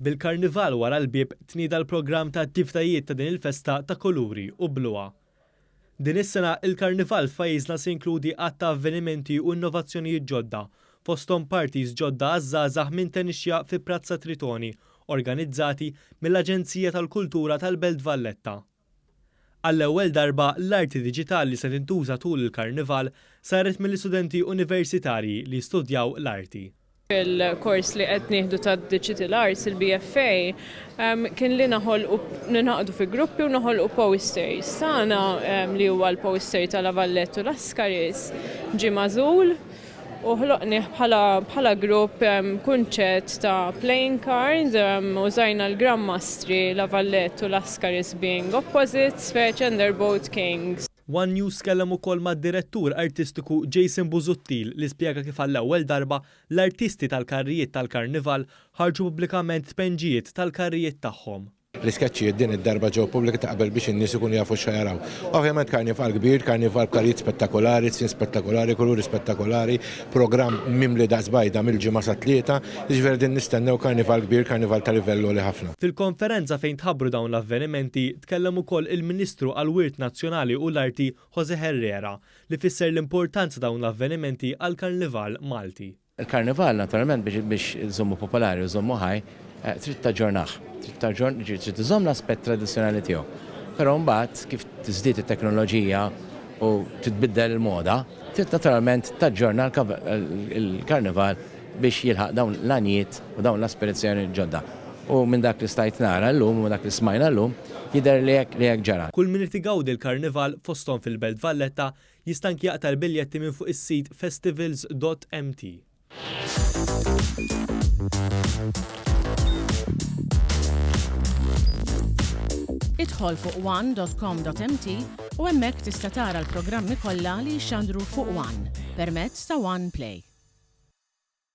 Bil-karnival wara l-bieb tnieda l-programm ta' attivitajiet ta' din il-festa ta' kuluri u bluwa. Din is-sena il-karnival f'pajjiżna se jinkludi għadd ta' avvenimenti u innovazzjonijiet ġodda, fosthom parties ġodda għaż-żgħażagħ minn tenixxa fi Prazza Tritoni, organizzati mill-Aġenzija tal-Kultura tal-Belt Valletta. Għall-ewwel darba l-arti diġitali se tintuża tul il-karnival saret mill-istudenti universitarji li studjaw l-arti. Il-kors li qed nieħdu tad-Digital Arts il-BFA kien li ninaqdu fi gruppi u naħolqu posters. Sana li huwa l-poster tal-Lavalletto Lascaris ġie magħżul u ħloqni bħala grupp kunċett ta' playing card użajna l-Grandmastri Lavalletto Lascaris being opposites and they're both kings. One News kellem ukoll mad-direttur artistiku Jason Buzuttil li spjega kif għall-ewwel darba l-artisti tal-karrijiet tal-karnival ħarġu pubblikament tpenġijiet tal-karrijiet tagħhom. L-iskeċċijiet din id-darba ġew pubblika ta' qabel biex in-nies ikunu jafu x'jaraw. Ovvjament karnival kbir, karnival b'karrijiet spettakolari, tsin spettakolari, kuluri spettakolari, programm mimli daqsbajda mill-ġimgħa sa tlieta, jiġifieri din nistennew karnival kbir, karnival ta' livell għoli ħafna. Fil-konferenza fejn tħabbru dawn l-avvenimenti tkellem ukoll il-Ministru għall-Wirt Nazzjonali u l-Arti Jose Herrera li fisser l-importanza dawn l-avvenimenti għall-Karnival Malti. Il-Karnival naturalment biex iżommu popolari u żommu ħaj trid taġġornaħ, trid iżomm l-aspett tradizzjonali tiegħu. Però mbagħad kif tiżdied it-teknoloġija u titbiddel il-moda, trid naturalment taġġorna l-Karnival biex jilħaq dawn l-għanijiet u dawn l-aspirazzjoni ġodda. U minn dak li stajt nara llum u dak li smajna llum jidher li hekk ġara. Kull min itigawdi l-Karnival fosthom fil-Belt Valletta jista' anke jaqta' l-biljetti minn fuq is-sit festivals.mt. Idħol fuq one.com.mt u hemmhekk tista' tara l-programmi kollha li jxandru fuq One permezz ta' One Play.